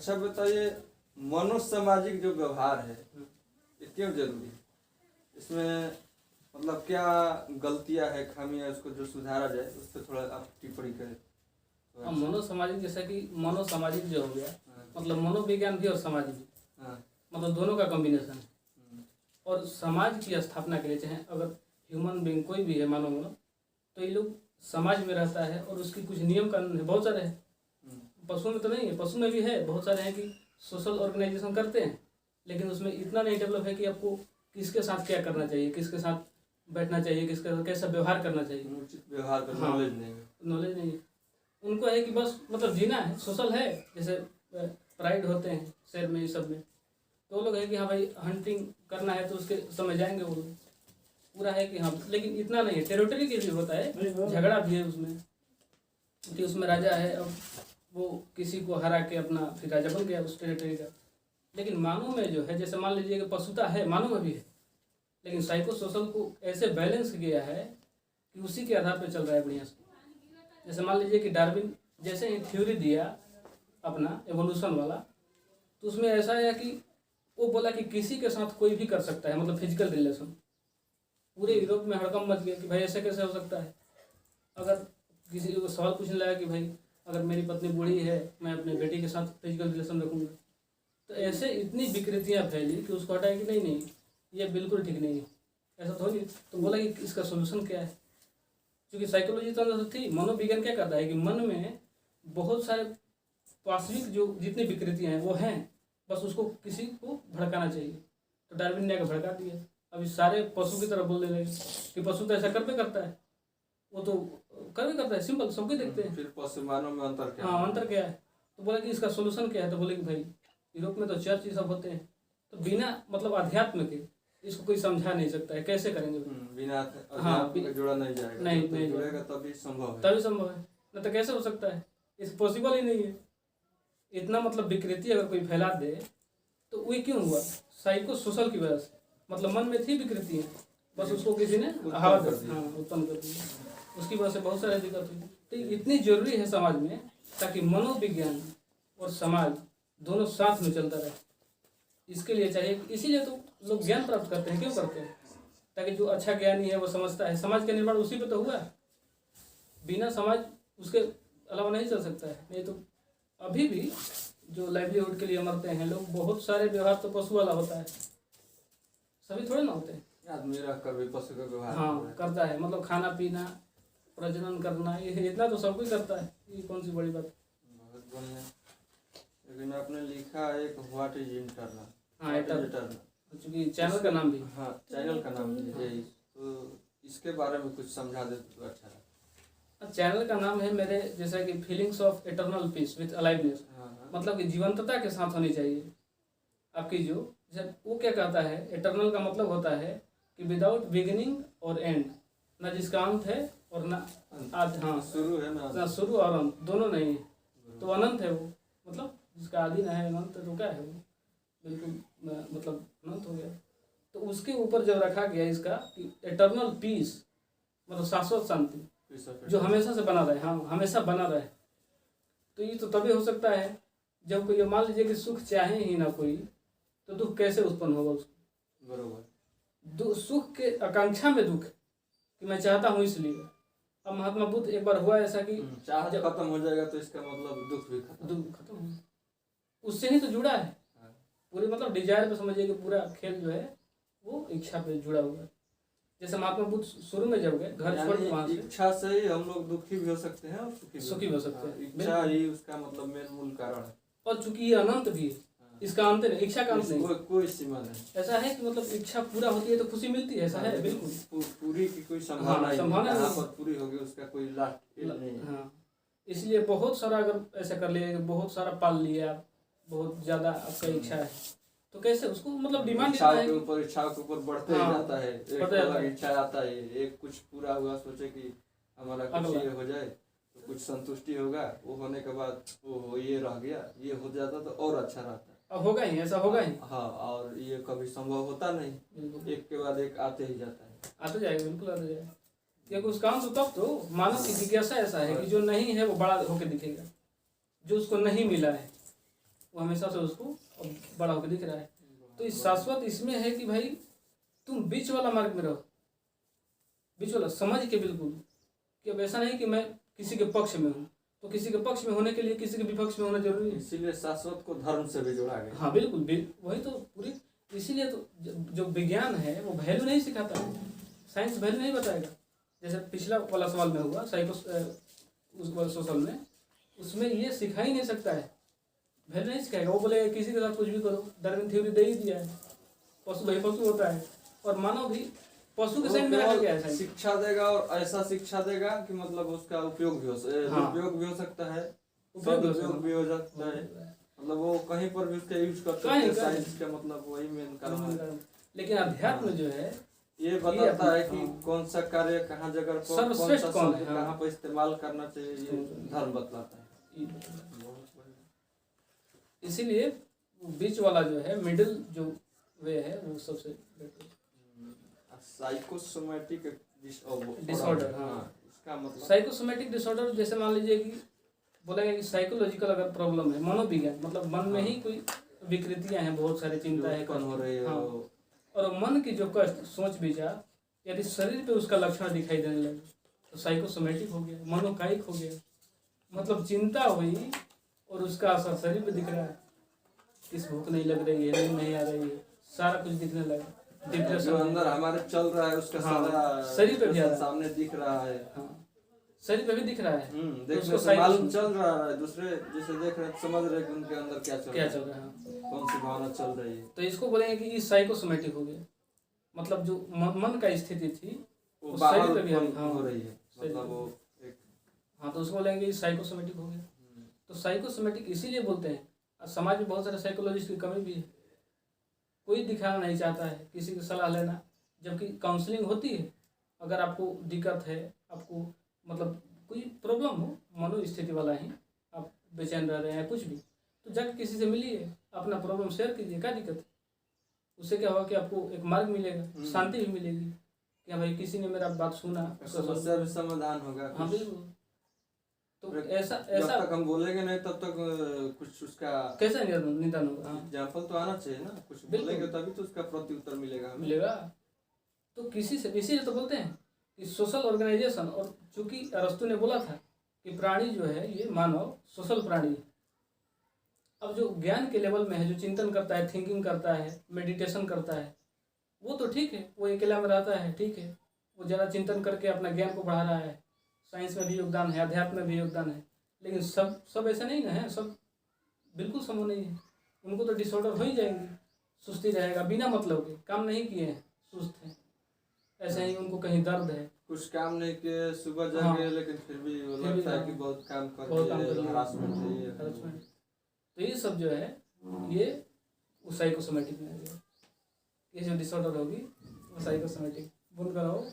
अच्छा बताइए, मनोसामाजिक जो व्यवहार है ये क्यों जरूरी है? इसमें मतलब क्या गलतियां है, खामियां, उसको जो सुधारा जाए उस पर थोड़ा आप टिप्पणी करें तो अच्छा। मनोसामाजिक, जैसा कि मनोसामाजिक जो हो गया, हाँ, मतलब मनोविज्ञान भी और समाज भी, हाँ, मतलब दोनों का कॉम्बिनेशन है। हम्म, और समाज की स्थापना के लिए, चाहे अगर ह्यूमन बीइंग कोई भी है, मानो मानो, तो ये लोग समाज में रहता है और उसकी कुछ नियम कानून है, बहुत सारे हैं। पशुओं में तो नहीं है, पशु में भी है, बहुत सारे हैं कि सोशल ऑर्गेनाइजेशन करते हैं, लेकिन उसमें इतना नहीं डेवलप है कि आपको किसके साथ क्या करना चाहिए, किसके साथ बैठना चाहिए, किसके साथ कैसा व्यवहार करना चाहिए, उचित व्यवहार का हाँ। नॉलेज नहीं है। नॉलेज नहीं है उनको। है कि बस मतलब जीना है, सोशल है, जैसे प्राइड होते हैं शहर में, ये सब में, तो वो लोग है कि हाँ भाई हंटिंग करना है तो उसके समय जाएंगे वो लोग, पूरा है कि हाँ। लेकिन इतना नहीं है, टेरिटरी के भी होता है, झगड़ा भी है उसमें, कि उसमें राजा है, अब वो किसी को हरा के अपना फिर राजा बन गया उस टेरिटरी का। लेकिन मानव में जो है, जैसे मान लीजिए कि पशुता है, मानव में भी है, लेकिन साइको सोशल को ऐसे बैलेंस किया है कि उसी के आधार पर चल रहा है बढ़िया से। जैसे मान लीजिए कि डार्विन जैसे ही थ्योरी दिया अपना एवोल्यूशन वाला, तो उसमें ऐसा है कि वो बोला कि किसी के साथ कोई भी कर सकता है, मतलब फिजिकल रिलेशन। पूरे यूरोप में हड़कंप मच गया कि भाई ऐसे कैसे हो सकता है। अगर किसी को सवाल पूछने लगा कि भाई अगर मेरी पत्नी बूढ़ी है, मैं अपने बेटी के साथ फिजिकल रिलेशन रखूँगा, तो ऐसे इतनी विकृतियाँ फैली कि उसको हटाया कि नहीं नहीं ये बिल्कुल ठीक नहीं है, ऐसा तो नहीं। तो बोला कि इसका सोल्यूशन क्या है, क्योंकि साइकोलॉजी तो अंदर थी। मनोविज्ञान क्या करता है कि मन में बहुत सारे वास्तविक जो जितनी विकृतियाँ हैं वो हैं, बस उसको किसी को भड़काना चाहिए। तो डार्विन ने आकर भड़का दिया। अभी सारे पशु की तरह बोलने लगे कि पशु तो ऐसा कर भी करता है, वो तो कर भी करता है, सिंपल, सबको देखते हैं। फिर पशु मानव में अंतर क्या हाँ, है? अंतर क्या है? तो बोला कि इसका सोल्यूशन क्या है, तो बोले कि भाई यूरोप में तो चर्च ये सब होते हैं, तो बिना मतलब अध्यात्म के इसको कोई समझा नहीं सकता है, कैसे करेंगे? बिना हाँ, अध्यात्म के जुड़ा नहीं जाएगा। नहीं, तो नहीं जुड़ेगा तभी संभव है। तभी संभव है, नहीं तो कैसे हो सकता है? इस पॉसिबल ही नहीं है। इतना मतलब विकृति अगर कोई फैला दे तो वो क्यों हुआ? साइको सोशल की वजह से, मतलब मन में थी विकृति, बस उसको किसी ने हवा कर दिया, हाँ, उत्पन्न कर दिया, उसकी वजह से बहुत सारी दिक्कत हुई। तो इतनी जरूरी है समाज में, ताकि मनोविज्ञान और समाज दोनों साथ में चलता रहे। इसके लिए चाहिए, इसीलिए तो लोग ज्ञान प्राप्त करते हैं। क्यों करते हैं? ताकि जो अच्छा ज्ञानी है वो समझता है, समाज का निर्माण उसी पे तो हुआ है। बिना समाज उसके अलावा नहीं चल सकता है। नहीं तो अभी भी जो लाइवलीहुड के लिए मरते हैं लोग, बहुत सारे व्यवहार तो पशु वाला होता है, सभी थोड़े ना होते हैं। आदमी रह कर भी पशु का व्यवहार हाँ, करता है, मतलब खाना पीना, प्रजनन करना, ये इतना तो सब कोई करता है, ये कौन सी बड़ी बात। बहुत बढ़िया। लेकिन आपने लिखा एक व्हाट इज इंटरनल। हाँ, इंटरनल, चूँकि चैनल का नाम भी, हाँ, चैनल का नाम भी है, तो इसके बारे में कुछ समझा दे तो अच्छा है। चैनल का नाम है मेरे, जैसा कि feelings of eternal peace with aliveness, मतलब कि जीवंतता के साथ होनी चाहिए आपकी जो, जब वो क्या कहता है, इटर्नल का मतलब होता है कि विदाउट बिगिनिंग और एंड, ना जिसका अंत है और ना आदि, हाँ, शुरू है ना शुरू और अंत दोनों नहीं है, तो अनंत है वो, मतलब जिसका आदि ना है अनंत, तो क्या है वो, बिल्कुल मतलब अनंत हो गया। तो उसके ऊपर जब रखा गया इसका कि इटर्नल पीस, मतलब शाश्वत शांति जो हमेशा से बना रहे, हाँ, हमेशा बना रहे। तो ये तो तभी हो सकता है जब कोई, मान लीजिए कि सुख चाहे ही ना कोई, तो दुख कैसे उत्पन्न होगा उसको? बरोबर। सुख के आकांक्षा में दुख, कि मैं चाहता हूँ इसलिए। अब महात्मा बुद्ध एक बार हुआ ऐसा कि चाहत खत्म हो जाएगा तो इसका मतलब दुख भी खत्म, दुख खत्म हो, उससे ही तो जुड़ा है पूरी, मतलब डिजायर पे समझिए कि पूरा खेल जो है वो इच्छा पे जुड़ा हुआ है। जैसे महात्मा बुद्ध शुरू में जब गए घर छोड़ के, वहाँ से इच्छा से ही हम लोग दुखी भी हो सकते हैं और सुखी भी हो सकते हैं। इच्छा ही उसका मतलब मेन मूल कारण है। और चूंकि ये अनंत भी है, इसका अंत नहीं, इच्छा का अंत नहीं, कोई सीमा नहीं। ऐसा है कि मतलब इच्छा पूरा होती है तो खुशी मिलती है, ऐसा है बिल्कुल। पूरी की कोई संभावना नहीं, पर पूरी होगी उसका कोई लास्ट नहीं। हाँ, इसलिए बहुत सारा अगर ऐसा कर लिया, बहुत सारा पाल लिया, बहुत ज्यादा आपका इच्छा है, तो कैसे उसको मतलब डिमांड इच्छाओं के ऊपर बढ़ते ही जाता है, एक इच्छा आता है, एक कुछ पूरा हुआ, सोचे कि हमारा कुछ ये हो जाए तो कुछ संतुष्टि होगा, वो होने के बाद वो ये रह गया, ये हो जाता तो और अच्छा रहता। अब होगा ही, ऐसा होगा ही। हाँ, और ये कभी संभव होता नहीं, एक के बाद एक आते ही जाता है, आते जाएगा, बिल्कुल आते जाएगा। क्योंकि उसका अंत तब तो मानव की जिज्ञासा ऐसा है कि जो नहीं है वो बड़ा होकर दिखेगा, जो उसको नहीं मिला है वो हमेशा से उसको अब बड़ा होकर दिख रहा है। तो इस शाश्वत इसमें है कि भाई तुम बीच वाला मार्ग में रहो, बीच वाला समझ के बिल्कुल, कि अब ऐसा नहीं कि मैं किसी के पक्ष में हूँ, तो किसी के पक्ष में होने के लिए किसी के विपक्ष में होना जरूरी है। इसीलिए शाश्वत को धर्म से भी जोड़ा गया। हाँ बिल्कुल, वही तो पूरी, इसीलिए तो जो विज्ञान है वो वैल्यू नहीं सिखाता है, साइंस वैल्यू नहीं बताएगा। जैसे पिछला वाला सवाल में हुआ सोशल में, उसमें ये सिखा ही नहीं सकता है, वैल्यू नहीं सिखाएगा। वो बोलेगा किसी के साथ कुछ भी करो, डार्विन थ्योरी दे ही दिया है, पशु भाई पशु होता है, और मानव भी पशु के साइड में रह गया है। शिक्षा देगा और ऐसा शिक्षा देगा कि मतलब उसका उपयोग भी हो उपयोग भी हो सकता है, उपयोग भी हो सकता है, मतलब वो कहीं पर भी उसका यूज कर सकते हैं। साइंस का मतलब वही मेन कारण है। लेकिन अध्यात्म जो है ये बताता है कि कौन सा कार्य कहाँ जगह पर, कौन सा शब्द कहाँ पर इस्तेमाल करना चाहिए, ये धर्म बतलाता है। इसीलिए बीच वाला जो है, मिडिल जो वे है, वो सबसे बेटर। साइकोसोमैटिक डिसऑर्डर, हाँ, इसका मतलब साइकोसोमैटिक डिसऑर्डर, जैसे मान लीजिए कि बोलेगा कि साइकोलॉजिकल अगर प्रॉब्लम है, मनोविज्ञान, मतलब मन में ही कोई विकृतियां हैं, बहुत सारी चिंता है, कौन हो रही है, हाँ, और मन की जो कष्ट, सोच विचार, यदि शरीर पे उसका लक्षण दिखाई देने लगे तो साइकोसोमैटिक हो गया, मनोकायिक हो गया। मतलब चिंता हुई और उसका असर शरीर पे दिख रहा है, किस भूख नहीं लग रही है, नींद नहीं आ रही है, सारा कुछ दिखने लगा। जो अंदर हमारे चल रहा है उसका सारा शरीर पे भी सामने दिख रहा है, शरीर पे भी दिख रहा है, देखने से मालूम चल रहा है, दूसरे जिसे देख रहे हैं समझ रहे हैं कि उनके अंदर क्या चल रहा है, कौन सी भावना चल रही है। तो इसको बोलेंगे कि इस साइकोसोमैटिक हो गया, मतलब जो मन का स्थिति थी वो शरीर पे भी हो रही है, मतलब वो एक, हाँ, तो उसको बोलेंगे इस साइकोसोमैटिक हो गया। तो साइकोसोमैटिक इसीलिए बोलते हैं, समाज में बहुत सारे साइकोलॉजिस्ट की कमी भी है, कोई दिखाना नहीं चाहता है किसी की सलाह लेना, जबकि काउंसलिंग होती है। अगर आपको दिक्कत है, आपको मतलब कोई प्रॉब्लम हो, मनोस्थिति वाला ही, आप बेचैन रह रहे हैं कुछ भी, तो जाकर किसी से मिलिए, अपना प्रॉब्लम शेयर कीजिए, क्या दिक्कत है। उससे क्या होगा कि आपको एक मार्ग मिलेगा, शांति भी मिलेगी कि हाँ भाई किसी ने मेरा बात सुना, समस्या भी समाधान होगा। हाँ बिल्कुल। तो ऐसा जब तक हम बोलेंगे नहीं तब तक कुछ उसका कैसा निदान होगा। एग्जाम्पल तो आना चाहिए ना, कुछ बोलेंगे तभी तो उसका प्रत्युत्तर मिलेगा। तो किसी से, इसीलिए तो बोलते हैं कि सोशल ऑर्गेनाइजेशन, और चूंकि अरस्तु ने बोला था कि प्राणी जो है ये मानव सोशल प्राणी है। अब जो ज्ञान के लेवल में है, जो चिंतन करता है, थिंकिंग करता है, मेडिटेशन करता है, वो तो ठीक है, वो अकेला में रहता है, ठीक है, वो ज़्यादा चिंतन करके अपना ज्ञान को बढ़ा रहा है, साइंस में भी योगदान है, अध्यात्म में भी योगदान है। लेकिन सब ऐसा नहीं ना है, सब बिल्कुल संभव नहीं है। उनको तो डिसऑर्डर हो ही जाएंगे, सुस्ती रहेगा, बिना मतलब के काम नहीं किए हैं, सुस्त हैं, ऐसे ही उनको कहीं दर्द है, कुछ काम नहीं किए, सुबह जागे, लेकिन फिर भी वो लगता है कि बहुत काम कर लिए, हरासमेंट है। तो ये सब जो है, ये उस साइकोसोमैटिक में आ गया। ये जो डिसऑर्डर होगी वो साइकोसोमैटिक। बंद कराओ।